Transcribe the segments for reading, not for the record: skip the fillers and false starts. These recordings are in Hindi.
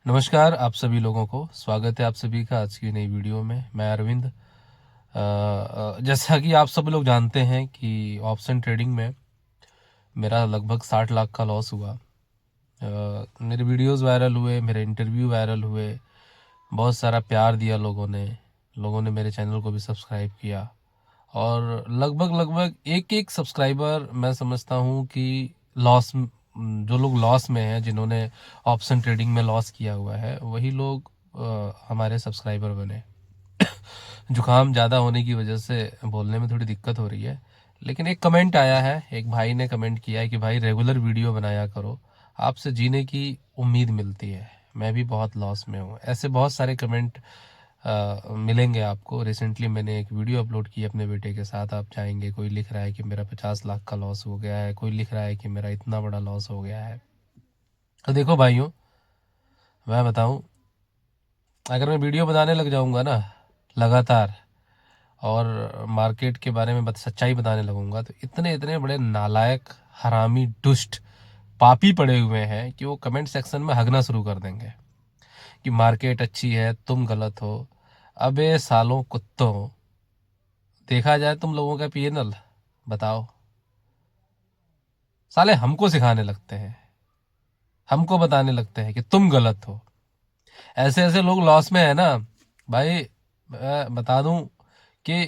नमस्कार आप सभी लोगों को। स्वागत है आप सभी का आज की नई वीडियो में। मैं अरविंद। जैसा कि आप सब लोग जानते हैं कि ऑप्शन ट्रेडिंग में मेरा लगभग 60 लाख का लॉस हुआ। मेरे वीडियोस वायरल हुए, मेरे इंटरव्यू वायरल हुए, बहुत सारा प्यार दिया लोगों ने मेरे चैनल को भी सब्सक्राइब किया। और लगभग लगभग एक एक सब्सक्राइबर मैं समझता हूँ कि लॉस, जो लोग लॉस में हैं, जिन्होंने ऑप्शन ट्रेडिंग में लॉस किया हुआ है, वही लोग हमारे सब्सक्राइबर बने। जुकाम ज़्यादा होने की वजह से बोलने में थोड़ी दिक्कत हो रही है। लेकिन एक कमेंट आया है, एक भाई ने कमेंट किया है कि भाई रेगुलर वीडियो बनाया करो, आपसे जीने की उम्मीद मिलती है, मैं भी बहुत लॉस में हूँ। ऐसे बहुत सारे कमेंट मिलेंगे आपको। रिसेंटली मैंने एक वीडियो अपलोड की अपने बेटे के साथ, आप चाहेंगे, कोई लिख रहा है कि मेरा 50 लाख का लॉस हो गया है, कोई लिख रहा है कि मेरा इतना बड़ा लॉस हो गया है। तो देखो भाइयों, मैं बताऊं, अगर मैं वीडियो बनाने लग जाऊंगा ना लगातार, और मार्केट के बारे में सच्चाई बताने लगूंगा, तो इतने इतने बड़े नालायक, हरामी, दुष्ट, पापी पड़े हुए हैं कि वो कमेंट सेक्शन में हगना शुरू कर देंगे कि मार्केट अच्छी है, तुम गलत हो। अबे सालों कुत्तों, देखा जाए तुम लोगों का पीएनएल, बताओ। साले हमको सिखाने लगते हैं, हमको बताने लगते हैं कि तुम गलत हो। ऐसे ऐसे लोग लॉस में है ना भाई। मैं बता दूं कि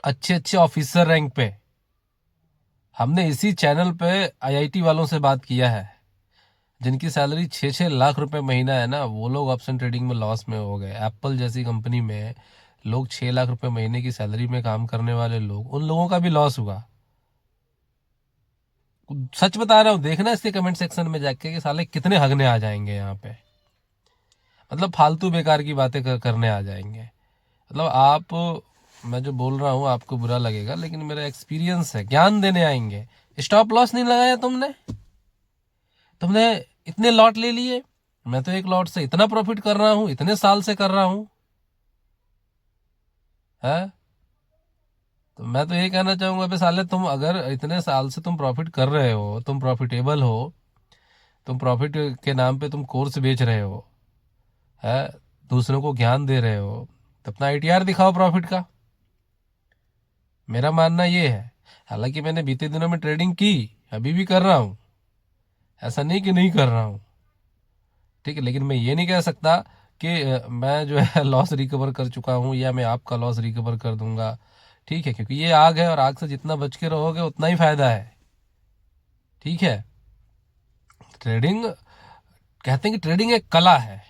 अच्छे अच्छे ऑफिसर रैंक पे हमने इसी चैनल पे आईआईटी वालों से बात किया है, जिनकी सैलरी 6-6 लाख रुपए महीना है ना, वो लोग ऑप्शन ट्रेडिंग में लॉस में हो गए। एप्पल जैसी कंपनी में लोग 6 लाख रुपए महीने की सैलरी में काम करने वाले लोग, उन लोगों का भी लॉस हुआ। सच बता रहा हूँ, देखना इसके कमेंट सेक्शन में जाके कि साले कितने हगने आ जाएंगे यहाँ पे। मतलब फालतू बेकार की बातें करने आ जाएंगे। मतलब आप, मैं जो बोल रहा हूँ आपको बुरा लगेगा, लेकिन मेरा एक्सपीरियंस है, ज्ञान देने आएंगे। स्टॉप लॉस नहीं लगाया तुमने, तुमने इतने लॉट ले लिए। मैं तो एक लॉट से इतना प्रॉफिट कर रहा हूँ, इतने साल से कर रहा हूँ है। तो मैं तो ये कहना चाहूंगा, बे साले, तुम अगर इतने साल से तुम प्रॉफिट कर रहे हो, तुम प्रॉफिटेबल हो, तुम प्रॉफिट के नाम पे तुम कोर्स बेच रहे हो, है, दूसरों को ज्ञान दे रहे हो, तो अपना आईटीआर दिखाओ प्रॉफिट का। मेरा मानना ये है। हालांकि मैंने बीते दिनों में ट्रेडिंग की, अभी भी कर रहा हूँ, ऐसा नहीं कि नहीं कर रहा हूँ, ठीक है। लेकिन मैं ये नहीं कह सकता कि मैं जो है लॉस रिकवर कर चुका हूँ, या मैं आपका लॉस रिकवर कर दूंगा, ठीक है, क्योंकि ये आग है, और आग से जितना बच के रहोगे उतना ही फायदा है, ठीक है। ट्रेडिंग, कहते हैं कि ट्रेडिंग एक कला है,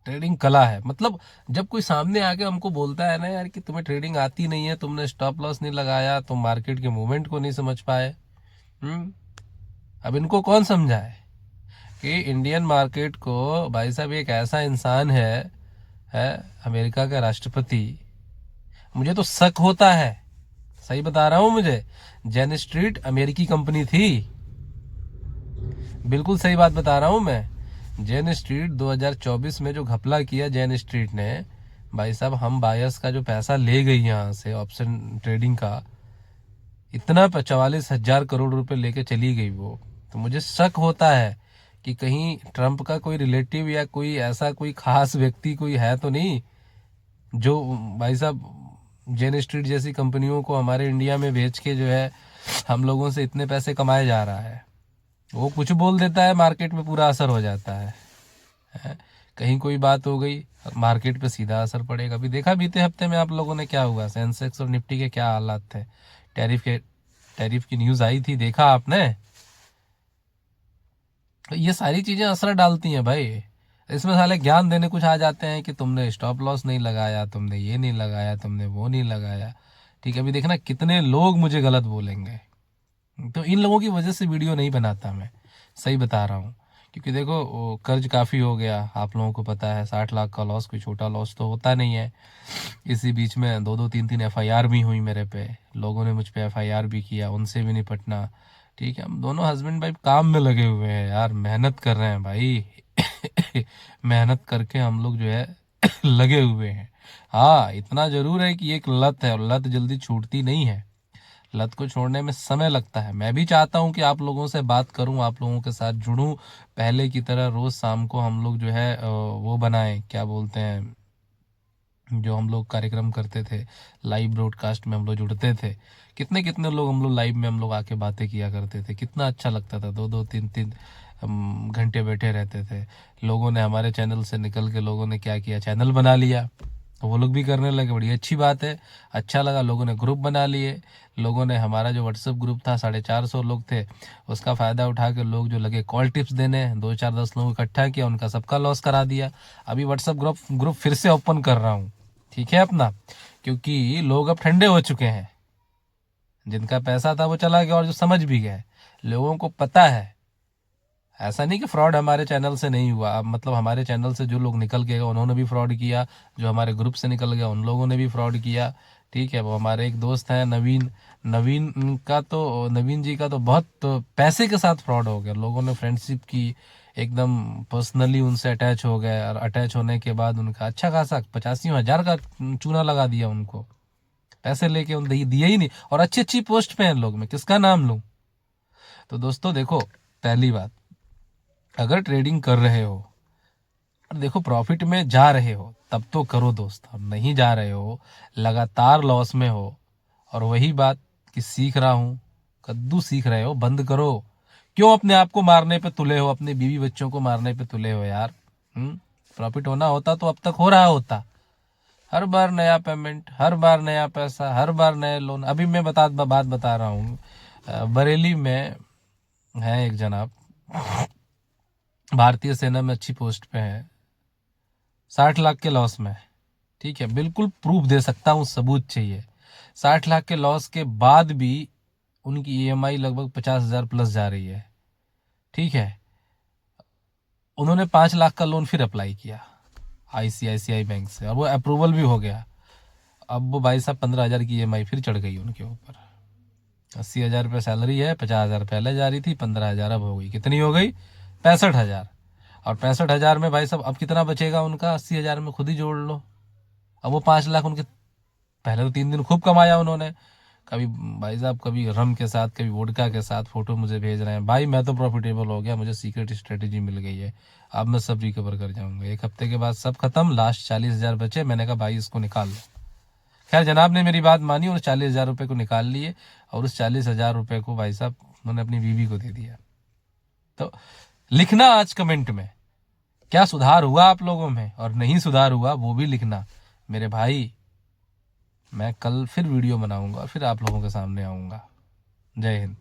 ट्रेडिंग कला है। मतलब जब कोई सामने आके हमको बोलता है ना यार कि तुम्हें ट्रेडिंग आती नहीं है, तुमने स्टॉप लॉस नहीं लगाया, तुम मार्केट के मूवमेंट को नहीं समझ पाए, अब इनको कौन समझाए कि इंडियन मार्केट को, भाई साहब, एक ऐसा इंसान है अमेरिका का राष्ट्रपति। मुझे तो शक होता है, सही बता रहा हूं, मुझे जेन स्ट्रीट अमेरिकी कंपनी थी, बिल्कुल सही बात बता रहा हूं मैं। जेन स्ट्रीट 2024 में जो घपला किया जेन स्ट्रीट ने, भाई साहब, हम बायर्स का जो पैसा ले गई यहाँ से ऑप्शन ट्रेडिंग का, इतना 44,000 करोड़ रुपए लेके चली गई वो। तो मुझे शक होता है कि कहीं ट्रंप का कोई रिलेटिव या कोई ऐसा कोई खास व्यक्ति कोई है तो नहीं, जो, भाई साहब, जेन स्ट्रीट जैसी कंपनियों को हमारे इंडिया में बेच के जो है हम लोगों से इतने पैसे कमाए जा रहा है। वो कुछ बोल देता है, मार्केट में पूरा असर हो जाता है? कहीं कोई बात हो गई, मार्केट पे सीधा असर पड़ेगा। अभी देखा बीते हफ्ते में आप लोगों ने क्या हुआ, सेंसेक्स और निफ्टी के क्या हालात थे। टैरिफ की न्यूज आई थी, देखा आपने। तो ये सारी चीजें असर डालती हैं भाई। इसमें साले ज्ञान देने कुछ आ जाते हैं कि तुमने स्टॉप लॉस नहीं लगाया, तुमने ये नहीं लगाया, तुमने वो नहीं लगाया, ठीक है। अभी देखना कितने लोग मुझे गलत बोलेंगे। तो इन लोगों की वजह से वीडियो नहीं बनाता मैं, सही बता रहा हूँ। क्योंकि देखो, वो कर्ज काफ़ी हो गया, आप लोगों को पता है, 60 लाख का लॉस कोई छोटा लॉस तो होता नहीं है। इसी बीच में 2-2 3-3 एफआईआर भी हुई मेरे पे, लोगों ने मुझ पे एफआईआर भी किया, उनसे भी निपटना, ठीक है। हम दोनों हस्बैंड वाइफ काम में लगे हुए हैं यार, मेहनत कर रहे हैं भाई। मेहनत करके हम लोग जो है लगे हुए हैं। हाँ, इतना जरूर है कि एक लत है, और लत जल्दी छूटती नहीं है। लत को छोड़ने में समय लगता है। मैं भी चाहता हूं कि आप लोगों से बात करूं, आप लोगों के साथ जुड़ूं, पहले की तरह रोज शाम को हम लोग जो है वो बनाएं, क्या बोलते हैं, जो हम लोग कार्यक्रम करते थे, लाइव ब्रॉडकास्ट में हम लोग जुड़ते थे। कितने कितने लोग हम लोग लाइव में हम लोग आके बातें किया करते थे, कितना अच्छा लगता था। 2-2 3-3 घंटे बैठे रहते थे। लोगों ने हमारे चैनल से निकल के लोगों ने क्या किया, चैनल बना लिया, तो वो लोग भी करने लगे, बड़ी अच्छी बात है। अच्छा लगा, लोगों ने ग्रुप बना लिए। लोगों ने हमारा जो व्हाट्सएप ग्रुप था, 450 लोग थे, उसका फ़ायदा उठा के लोग जो लगे कॉल टिप्स देने, 2-4-10 लोग इकट्ठा किया, उनका सबका लॉस करा दिया। अभी व्हाट्सएप ग्रुप फिर से ओपन कर रहा हूँ, ठीक है अपना, क्योंकि लोग अब ठंडे हो चुके हैं। जिनका पैसा था वो चला गया, और जो समझ भी गए, लोगों को पता है। ऐसा नहीं कि फ्रॉड हमारे चैनल से नहीं हुआ, अब मतलब हमारे चैनल से जो लोग निकल गए उन्होंने भी फ्रॉड किया, जो हमारे ग्रुप से निकल गया उन लोगों ने भी फ्रॉड किया। ठीक है, वो हमारे एक दोस्त हैं नवीन, नवीन जी का तो बहुत पैसे के साथ फ्रॉड हो गया। लोगों ने फ्रेंडशिप की, एकदम पर्सनली उनसे अटैच हो गए, और अटैच होने के बाद उनका अच्छा खासा 85,000 का चूना लगा दिया उनको, पैसे लेके उन दिए ही नहीं, और अच्छी अच्छी पोस्ट पे हैं लोग, मैं किसका नाम लूं। तो दोस्तों देखो, पहली बात, अगर ट्रेडिंग कर रहे हो और देखो प्रॉफिट में जा रहे हो तब तो करो दोस्त, और नहीं जा रहे हो, लगातार लॉस में हो, और वही बात कि सीख रहा हूं, कद्दू सीख रहे हो, बंद करो। क्यों अपने आप को मारने पे तुले हो, अपने बीवी बच्चों को मारने पे तुले हो यार। प्रॉफिट होना होता तो अब तक हो रहा होता। हर बार नया पेमेंट, हर बार नया पैसा, हर बार नए लोन। अभी मैं बात बता रहा हूँ, बरेली में है एक जनाब, भारतीय सेना में अच्छी पोस्ट पे है, 60 लाख के लॉस में। ठीक है, बिल्कुल प्रूफ दे सकता हूँ, सबूत चाहिए। 60 लाख के लॉस के बाद भी उनकी ईएमआई लगभग 50,000 प्लस जा रही है। ठीक है, उन्होंने 5 लाख का लोन फिर अप्लाई किया आईसीआईसीआई बैंक से, और वो अप्रूवल भी हो गया। अब वो भाई साहब 15,000 की ईएमआई फिर चढ़ गई उनके ऊपर। 80,000 रुपये सैलरी है, 50,000 पहले जा रही थी, 15,000 अब हो गई, कितनी हो गई, 65,000। और 65,000 में भाई साहब अब कितना बचेगा उनका, 80,000 में खुद ही जोड़ लो। अब वो 5 लाख उनके, पहले तो 3 दिन खूब कमाया उन्होंने, कभी भाई साहब कभी रम के साथ, कभी वोडका के साथ फोटो मुझे भेज रहे हैं, भाई मैं तो प्रॉफिटेबल हो गया, मुझे सीक्रेट स्ट्रेटेजी मिल गई है, अब मैं सब रिकवर कर जाऊंगा। 1 हफ्ते के बाद सब खत्म, लास्ट 40,000 बचे। मैंने कहा भाई इसको निकाल लो। खैर जनाब ने मेरी बात मानी और 40,000 रुपये को निकाल लिए, और उस 40,000 रुपये को भाई साहब उन्होंने अपनी बीवी को दे दिया। तो लिखना आज कमेंट में क्या सुधार हुआ आप लोगों में, और नहीं सुधार हुआ वो भी लिखना मेरे भाई। मैं कल फिर वीडियो बनाऊंगा और फिर आप लोगों के सामने आऊंगा। जय हिंद।